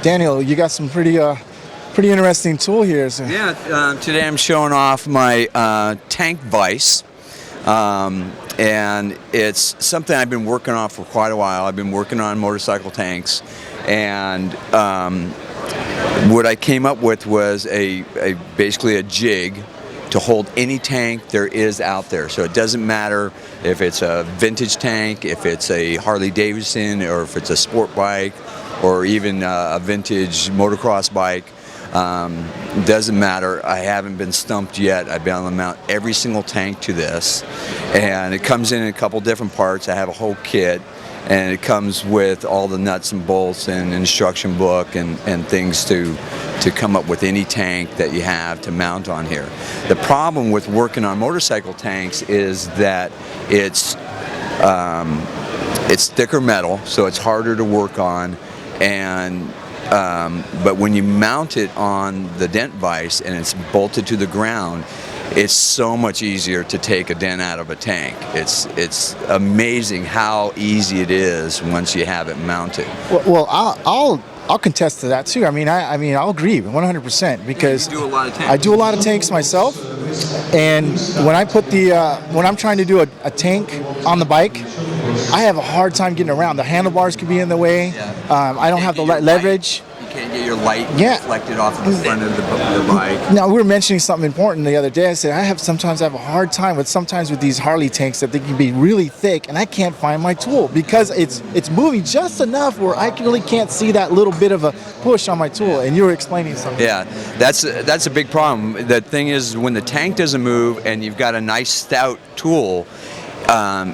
Daniel, you got some pretty interesting tool here. So. Yeah, today I'm showing off my tank vise, and it's something I've been working on for quite a while. I've been working on motorcycle tanks, and what I came up with was basically a jig to hold any tank there is out there. So it doesn't matter if it's a vintage tank, if it's a Harley Davidson, or if it's a sport bike, or even a vintage motocross bike. Doesn't matter. I haven't been stumped yet. I've been able to mount every single tank to this, and it comes in a couple different parts. I have a whole kit, and it comes with all the nuts and bolts and instruction book and things to come up with any tank that you have to mount on here. The problem with working on motorcycle tanks is that it's thicker metal, so it's harder to work on, and but when you mount it on the Dent vise and it's bolted to the ground, it's so much easier to take a dent out of a tank. It's amazing how easy it is once you have it mounted. Well, I'll contest to that too. I mean, I'll agree 100% because you do a lot of tanks. I do a lot of tanks myself, and when I put when I'm trying to do a tank on the bike, I have a hard time getting around. The handlebars could be in the way. Yeah. I don't have the leverage. You can't get your light reflected off of the front of the bike. Now, we were mentioning something important the other day. I said sometimes I have a hard time with these Harley tanks that they can be really thick, and I can't find my tool because it's moving just enough where I really can't see that little bit of a push on my tool. And you were explaining something. Yeah, that's a big problem. The thing is, when the tank doesn't move and you've got a nice stout tool,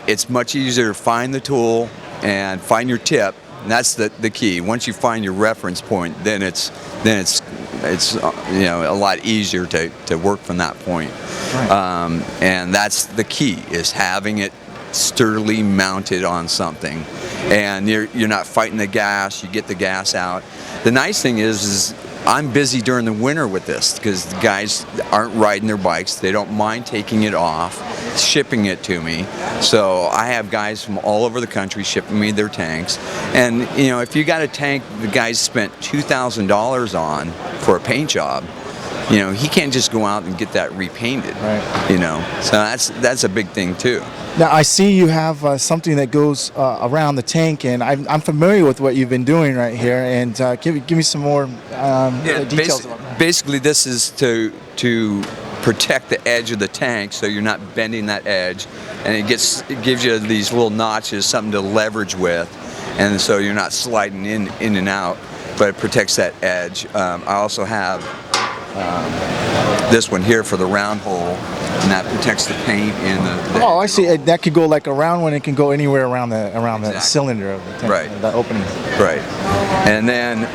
it's much easier to find the tool and find your tip. And that's the key. Once you find your reference point, then it's a lot easier to work from that point. Right. And that's the key, is having it sturdily mounted on something, and you're not fighting the gas. You get the gas out. The nice thing is I'm busy during the winter with this because the guys aren't riding their bikes. They don't mind taking it off, shipping it to me. So I have guys from all over the country shipping me their tanks. And if you got a tank the guys spent $2,000 on for a paint job, he can't just go out and get that repainted. Right. So that's a big thing too. Now I see you have something that goes around the tank, and I'm familiar with what you've been doing right here. And give me some more details about that. Basically, this is to protect the edge of the tank, so you're not bending that edge, and it gives you these little notches, something to leverage with, and so you're not sliding in and out. But it protects that edge. I also have this one here for the round hole, and that protects the paint in the I see. That could go like around one. It can go anywhere around the cylinder of the tank, right? The opening. Right. And then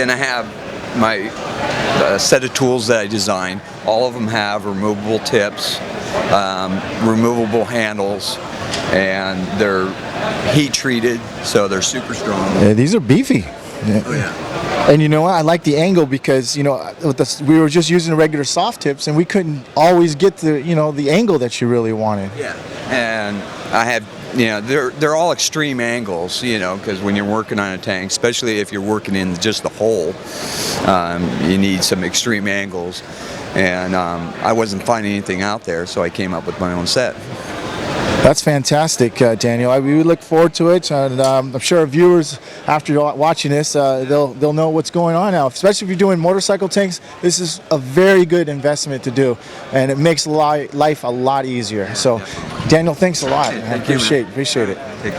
I have my set of tools that I designed. All of them have removable tips, removable handles, and they're heat treated, so they're super strong. Yeah, these are beefy. Oh yeah. And you know what? I like the angle because we were just using regular soft tips, and we couldn't always get the angle that you really wanted. Yeah. And I have they're all extreme angles, because when you're working on a tank, especially if you're working in just the hole, you need some extreme angles. And I wasn't finding anything out there, so I came up with my own set. That's fantastic, Daniel. We look forward to it, and I'm sure our viewers, after watching this, they'll know what's going on now. Especially if you're doing motorcycle tanks, this is a very good investment to do, and it makes life a lot easier. So, Daniel, thanks a lot. Thank you, man. Appreciate it.